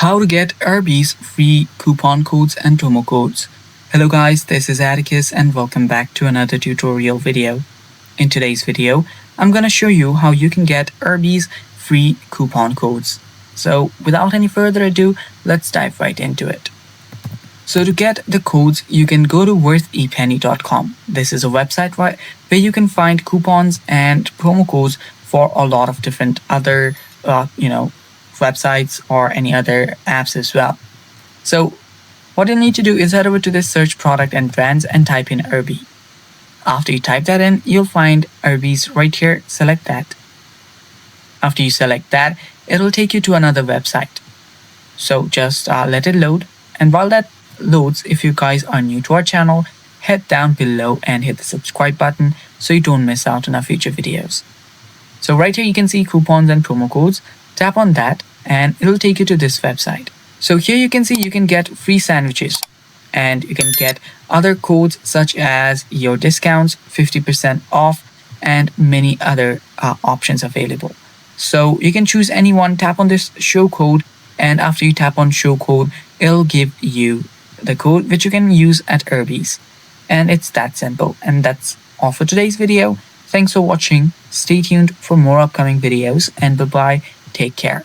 How to get Arby's free coupon codes and promo codes. Hello guys, this is Atticus and welcome back to another tutorial video. In today's video, I'm gonna show you how you can get Arby's free coupon codes. So without any further ado, let's dive right into it. So to get the codes, you can go to worthepenny.com. This is a website where you can find coupons and promo codes for a lot of different other websites or any other apps as well. So what you need to do is head over to this search product and brands and type in Arby. After you type that in, you'll find Arbys right here. Select that. After you select that, it'll take you to another website. So just let it load. And while that loads, if you guys are new to our channel, head down below and hit the subscribe button so you don't miss out on our future videos. So right here you can see coupons and promo codes. Tap on that and it'll take you to this website. So here you can see you can get free sandwiches and you can get other codes such as your discounts, 50% off, and many other options available. So you can choose any one, tap on this show code, and after you tap on show code, it'll give you the code which you can use at Arbys. And it's that simple. And that's all for today's video. Thanks for watching. Stay tuned for more upcoming videos and bye bye. Take care.